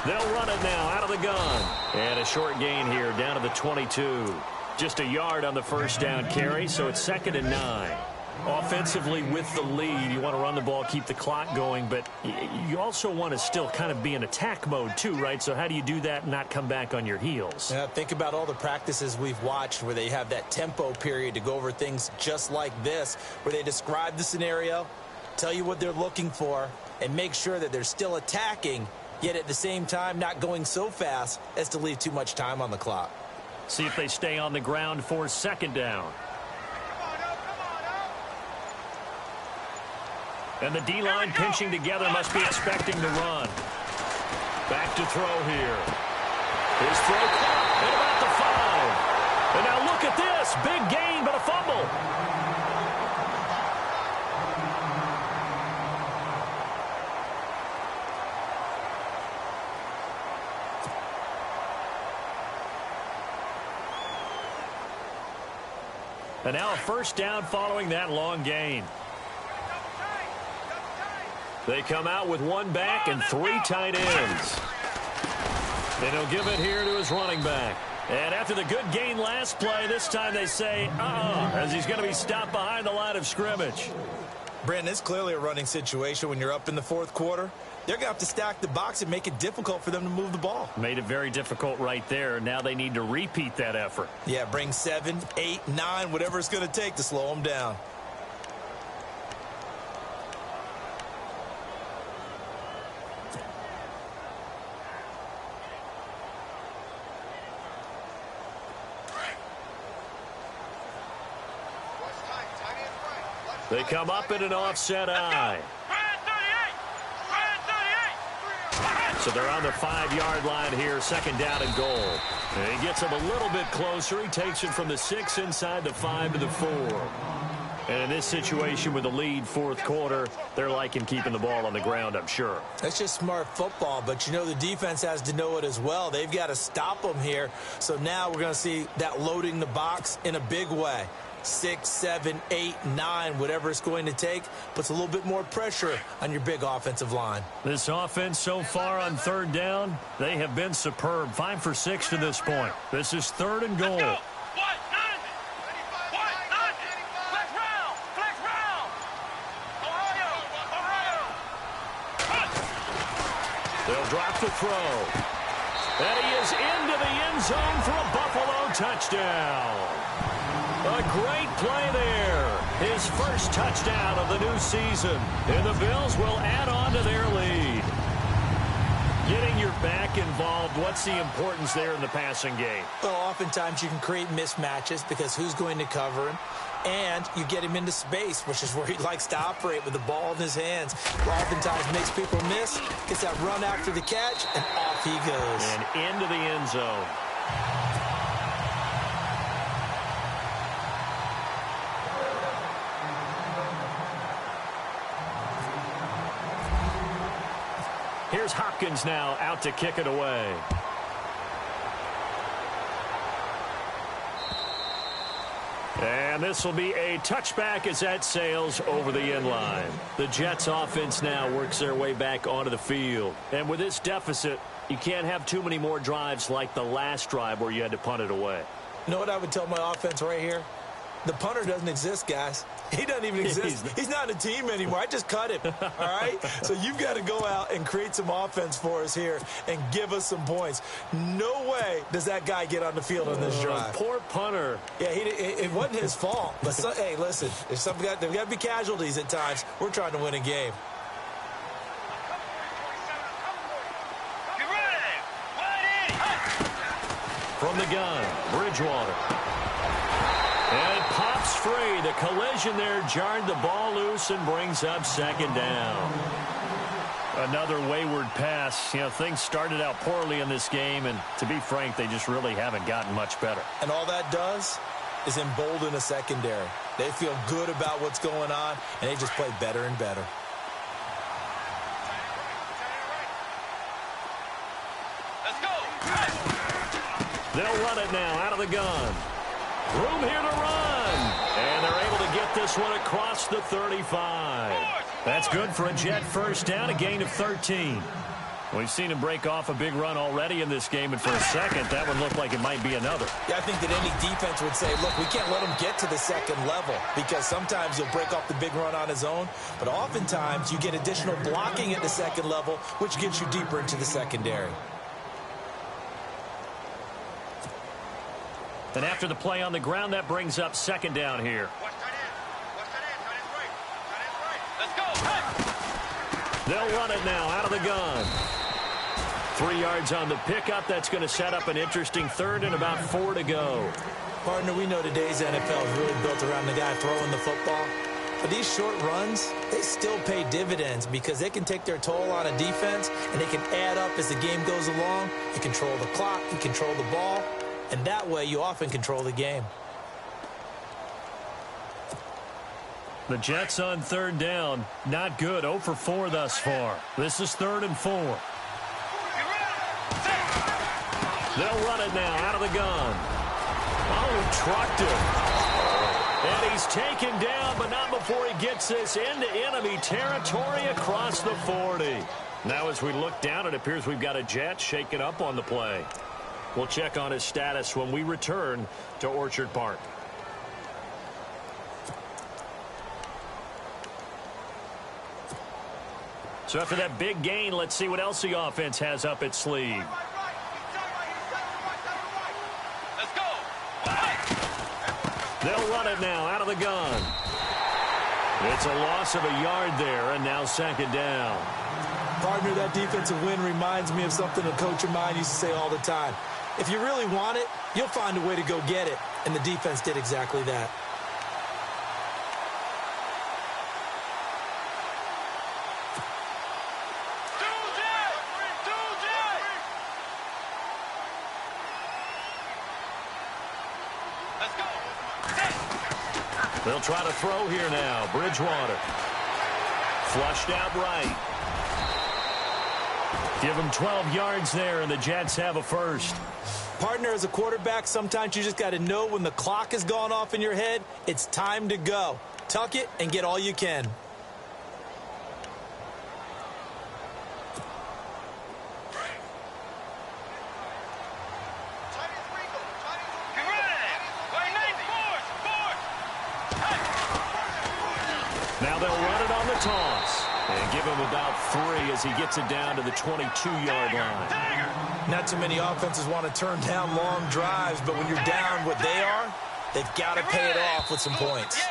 They'll run it now out of the gun. And a short gain here down to the 22. Just a yard on the 1st down carry, so it's 2nd and 9. Offensively with the lead, you want to run the ball, keep the clock going, but you also want to still kind of be in attack mode too, right? So how do you do that and not come back on your heels? Yeah, think about all the practices we've watched where they have that tempo period to go over things just like this, where they describe the scenario, tell you what they're looking for, and make sure that they're still attacking, yet at the same time not going so fast as to leave too much time on the clock. See if they stay on the ground for 2nd down. And the D-line pinching together must be expecting to run. Back to throw here. His throw caught at about the 5. And now look at this. Big gain, but a fumble. And now a 1st down following that long gain. They come out with 1 back and 3 tight ends. And he'll give it here to his running back. And after the good gain last play, this time they say, as he's going to be stopped behind the line of scrimmage. Brandon, it's clearly a running situation when you're up in the 4th quarter. they're going to have to stack the box and make it difficult for them to move the ball. Made it very difficult right there. Now they need to repeat that effort. Yeah, bring 7, 8, 9, whatever it's going to take to slow them down. They come up in an offset eye. So they're on the 5-yard line here, second down and goal. And he gets them a little bit closer. He takes it from the 6 inside the 5 to the 4. And in this situation with the lead, fourth quarter, they're liking keeping the ball on the ground, I'm sure. That's just smart football, but you know the defense has to know it as well. They've got to stop them here. So now we're going to see that loading the box in a big way. 6, 7, 8, 9, whatever it's going to take, puts a little bit more pressure on your big offensive line. This offense so far on third down, they have been superb. 5 for 6 to this point. This is third and goal. They'll drop the throw. And he is into the end zone for a Buffalo touchdown. A great play there. His first touchdown of the new season. And the Bills will add on to their lead. Getting your back involved, what's the importance there in the passing game? Well, oftentimes you can create mismatches because who's going to cover him? And you get him into space, which is where he likes to operate with the ball in his hands. Oftentimes makes people miss, gets that run after the catch, and off he goes. And into the end zone. Here's Hopkins now out to kick it away. And this will be a touchback as that sails over the end line. The Jets offense now works their way back onto the field. And with this deficit, you can't have too many more drives like the last drive where you had to punt it away. You know what I would tell my offense right here? The punter doesn't exist, guys. He doesn't even exist. He's not a team anymore. I just cut him, all right? So you've got to go out and create some offense for us here and give us some points. No way does that guy get on the field on this drive. Poor punter. Yeah, it wasn't his fault. But, hey, listen, there's got to be casualties at times. We're trying to win a game. From the gun, Bridgewater. And it pops free. The collision there jarred the ball loose and brings up second down. Another wayward pass. You know, things started out poorly in this game, and to be frank, they just really haven't gotten much better. And all that does is embolden a secondary. They feel good about what's going on, and they just play better and better. Let's go. They'll run it now out of the gun. Room here to run. And they're able to get this one across the 35. That's good for a Jet first down, a gain of 13. We've seen him break off a big run already in this game, and for a second, that one looked like it might be another. Yeah, I think that any defense would say, look, we can't let him get to the second level because sometimes he'll break off the big run on his own, but oftentimes you get additional blocking at the second level, which gets you deeper into the secondary. And after the play on the ground, that brings up second down here. They'll run it now out of the gun. 3 yards on the pickup. That's going to set up an interesting third and about 4 to go. Partner, we know today's NFL is really built around the guy throwing the football. But these short runs, they still pay dividends because they can take their toll on a defense and they can add up as the game goes along. You control the clock, you control the ball. And that way, you often control the game. The Jets on third down. Not good. 0 for 4 thus far. This is 3rd and 4. They'll run it now out of the gun. Oh, trucked him. And he's taken down, but not before he gets this into enemy territory across the 40. Now as we look down, it appears we've got a Jet shaken up on the play. We'll check on his status when we return to Orchard Park. So after that big gain, let's see what else the offense has up its sleeve. Let's go. They'll run it now out of the gun. It's a loss of a yard there, and now second down. Partner, that defensive win reminds me of something a coach of mine used to say all the time. If you really want it, you'll find a way to go get it. And the defense did exactly that. They'll try to throw here now. Bridgewater. Flushed out right. Give them 12 yards there, and the Jets have a first. Partner, as a quarterback, sometimes you just got to know when the clock has gone off in your head, it's time to go. Tuck it and get all you can. Now they'll run it on the toss and give him about 3 as he gets it down to the 22-yard line. Not too many offenses want to turn down long drives, but when you're down what they are, they've got to pay it off with some points.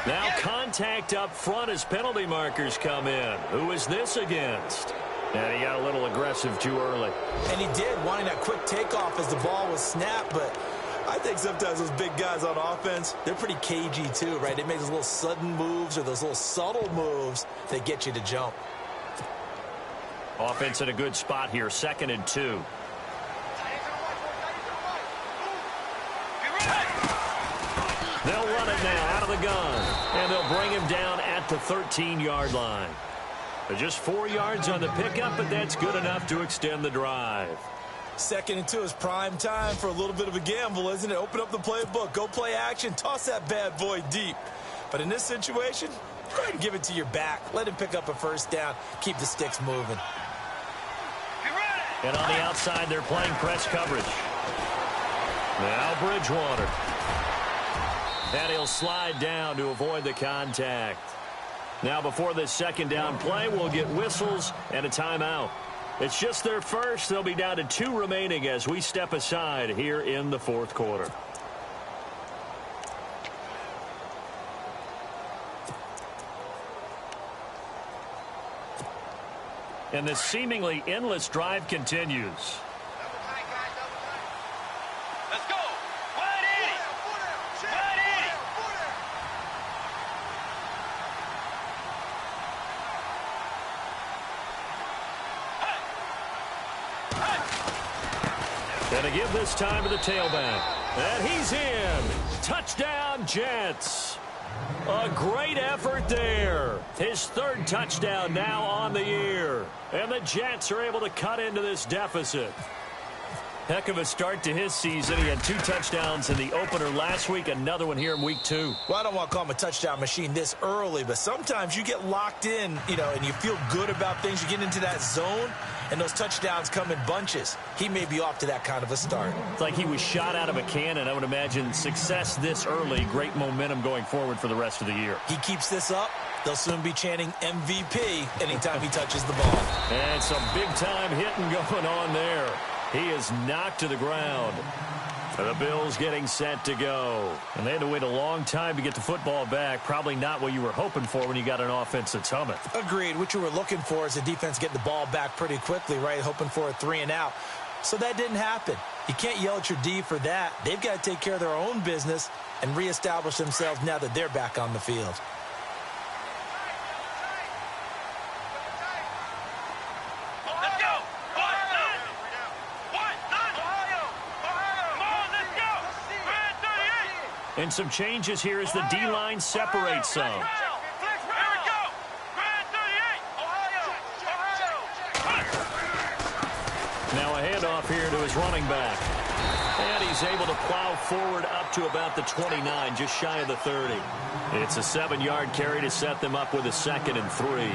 Now contact up front as penalty markers come in. Who is this against? And he got a little aggressive too early. And he did, wanting that quick takeoff as the ball was snapped, but I think sometimes those big guys on offense, they're pretty cagey too, right? They make those little sudden moves or those little subtle moves that get you to jump. Offense in a good spot here, 2nd and 2. They'll run it now out of the gun, and they'll bring him down at the 13-yard line. Just 4 yards on the pickup, but that's good enough to extend the drive. 2nd and 2 is prime time for a little bit of a gamble, isn't it? Open up the playbook, go play action, toss that bad boy deep. But in this situation, go ahead and give it to your back. Let him pick up a first down. Keep the sticks moving. And on the outside, they're playing press coverage. Now Bridgewater. And he'll slide down to avoid the contact. Now before this second down play, we'll get whistles and a timeout. It's just their first. They'll be down to 2 remaining as we step aside here in the 4th quarter. And this seemingly endless drive continues. Let's go. Wide 80. Wide 80. And to give this time to the tailback. And he's in. Touchdown, Jets. A great effort there. His 3rd touchdown now on the year. And the Jets are able to cut into this deficit. Heck of a start to his season. He had 2 touchdowns in the opener last week, another one here in week 2. Well, I don't want to call him a touchdown machine this early, but sometimes you get locked in, and you feel good about things. You get into that zone, and those touchdowns come in bunches. He may be off to that kind of a start. It's like he was shot out of a cannon. I would imagine success this early, great momentum going forward for the rest of the year. He keeps this up, they'll soon be chanting MVP anytime he touches the ball. And some big-time hitting going on there. He is knocked to the ground. The Bills getting set to go. And they had to wait a long time to get the football back. Probably not what you were hoping for when you got an offense that's humming. Agreed. What you were looking for is the defense getting the ball back pretty quickly, right? Hoping for a 3 and out. So that didn't happen. You can't yell at your D for that. They've got to take care of their own business and reestablish themselves now that they're back on the field. And some changes here as the D-line separates some. Now a handoff here to his running back. And he's able to plow forward up to about the 29, just shy of the 30. It's a 7-yard carry to set them up with a 2nd and 3.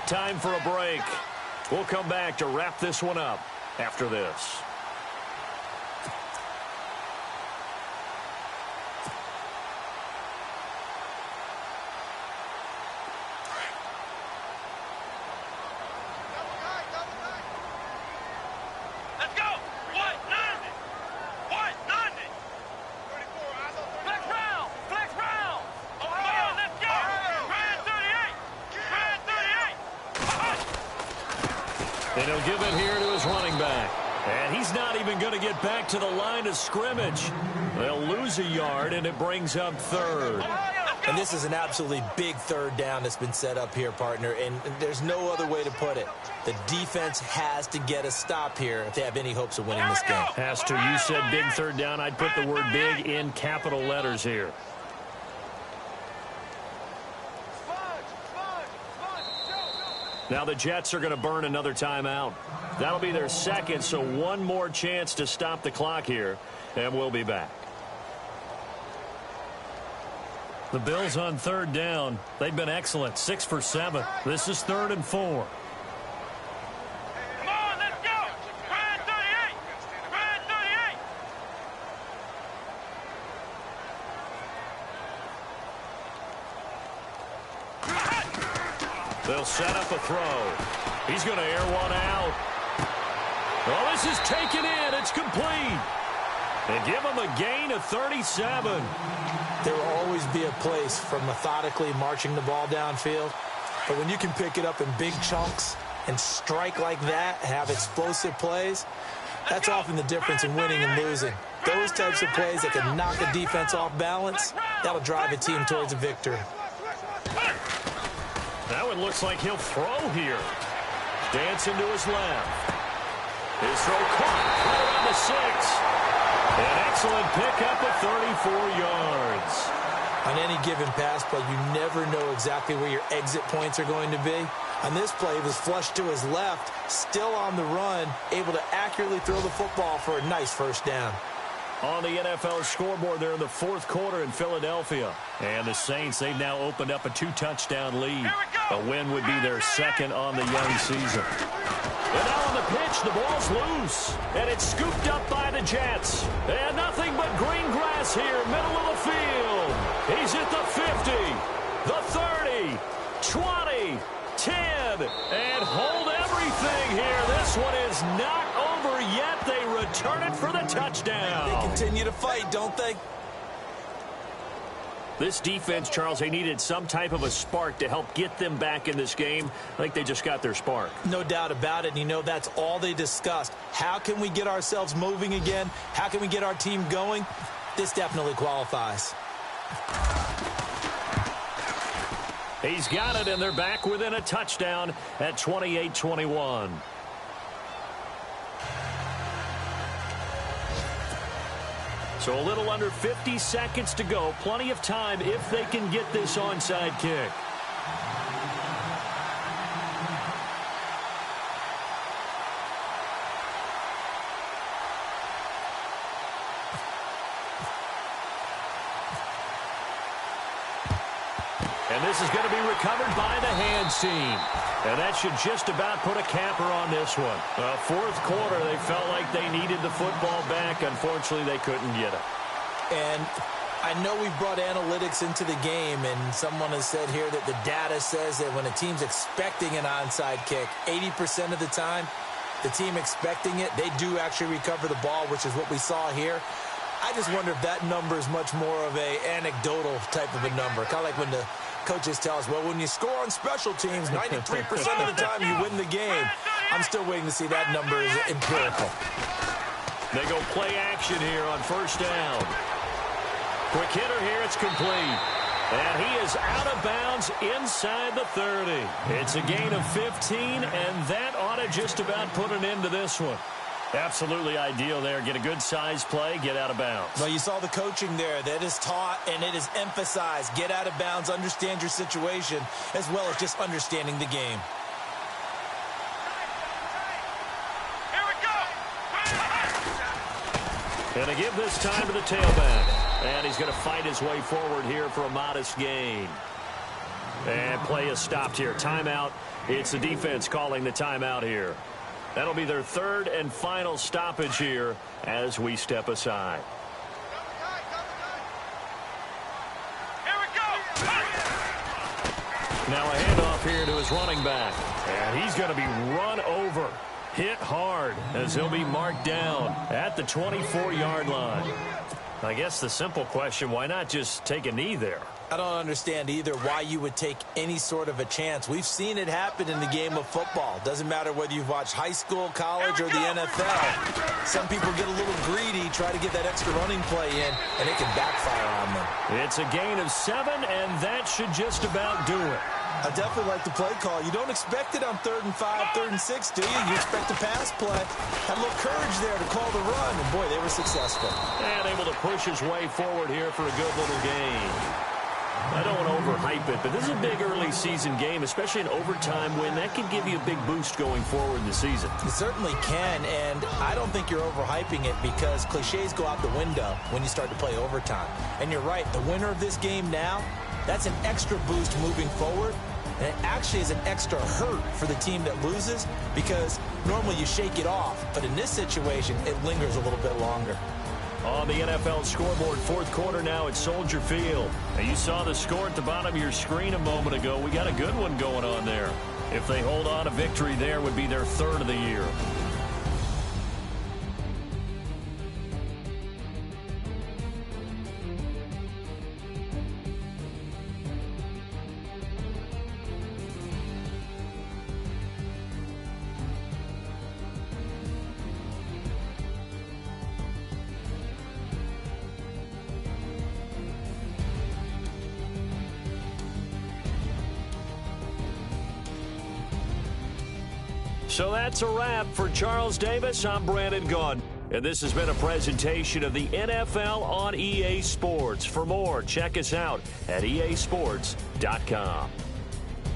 Time for a break. We'll come back to wrap this one up after this. And he'll give it here to his running back. And he's not even going to get back to the line of scrimmage. They'll lose a yard, and it brings up third. And this is an absolutely big third down that's been set up here, partner, and there's no other way to put it. The defense has to get a stop here if they have any hopes of winning this game. Has to. You said big third down. I'd put the word big in capital letters here. Now the Jets are going to burn another timeout. That'll be their second, so one more chance to stop the clock here, and we'll be back. The Bills on third down. They've been excellent, 6 for 7. This is 3rd and 4. Come on, let's go. Red 38. Red 38. They'll set up a throw. He's going to air one out. Oh, this is taken in. It's complete. They give him a gain of 37. There will always be a place for methodically marching the ball downfield. But when you can pick it up in big chunks and strike like that, have explosive plays, that's often the difference in winning and losing. Those types of plays that can knock a defense off balance, that'll drive a team towards a victory. That one looks like he'll throw here. Dancing to his left. His throw caught right around the 6. An excellent pickup of 34 yards. On any given pass play, you never know exactly where your exit points are going to be. On this play, he was flushed to his left, still on the run, able to accurately throw the football for a nice first down. On the NFL scoreboard, they're in the 4th quarter in Philadelphia. And the Saints, they've now opened up a 2-touchdown lead. A win would be their second on the young season. And now on the pitch, the ball's loose. And it's scooped up by the Jets. And nothing but green grass here, middle of the field. He's at the 50, the 30, 20, 10, and hold everything here. This one is not over yet. They return it for the touchdown. They continue to fight, don't they? This defense, Charles, they needed some type of a spark to help get them back in this game. I think they just got their spark. No doubt about it. And you know, that's all they discussed. How can we get ourselves moving again? How can we get our team going? This definitely qualifies. He's got it, and they're back within a touchdown at 28-21. So a little under 50 seconds to go. Plenty of time if they can get this onside kick. And this is going to be recovered by the hands team. And that should just about put a capper on this one. 4th quarter, they felt like they needed the football back. Unfortunately, they couldn't get it. And I know we've brought analytics into the game, and someone has said here that the data says that when a team's expecting an onside kick, 80% of the time, the team expecting it, they do actually recover the ball, which is what we saw here. I just wonder if that number is much more of a anecdotal type of a number. Kind of like when the coaches tell us, well, when you score on special teams, 93% of the time you win the game. I'm still waiting to see that number is empirical. They go play action here on 1st down. Quick hitter here, it's complete. And he is out of bounds inside the 30. It's a gain of 15, and that ought to just about put an end to this one. Absolutely ideal there. Get a good size play, get out of bounds. Well, you saw the coaching there. That is taught and it is emphasized. Get out of bounds, understand your situation, as well as just understanding the game. Here we go. And they give this time to the tailback. And he's going to fight his way forward here for a modest gain. And play is stopped here. Timeout. It's the defense calling the timeout here. That'll be their 3rd and final stoppage here as we step aside. Here we go. Now a handoff here to his running back. And he's going to be run over. Hit hard as he'll be marked down at the 24-yard line. I guess the simple question, why not just take a knee there? I don't understand either why you would take any sort of a chance. We've seen it happen in the game of football. Doesn't matter whether you've watched high school, college, or the NFL. Some people get a little greedy, try to get that extra running play in, and it can backfire on them. It's a gain of 7, and that should just about do it. I definitely like the play call. You don't expect it on 3rd and 5, 3rd and 6, do you? You expect a pass play. Had a little courage there to call the run, and boy, they were successful. And able to push his way forward here for a good little gain. I don't want to overhype it, but this is a big early season game, especially an overtime win. That can give you a big boost going forward in the season. It certainly can, and I don't think you're overhyping it because cliches go out the window when you start to play overtime. And you're right, the winner of this game now, that's an extra boost moving forward. And it actually is an extra hurt for the team that loses because normally you shake it off. But in this situation, it lingers a little bit longer. On the NFL scoreboard, 4th quarter now at Soldier Field. Now you saw the score at the bottom of your screen a moment ago. We got a good one going on there. If they hold on, a victory there would be their 3rd of the year. So that's a wrap for Charles Davis. I'm Brandon Gaudin. And this has been a presentation of the NFL on EA Sports. For more, check us out at easports.com.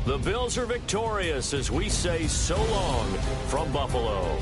The Bills are victorious as we say so long from Buffalo.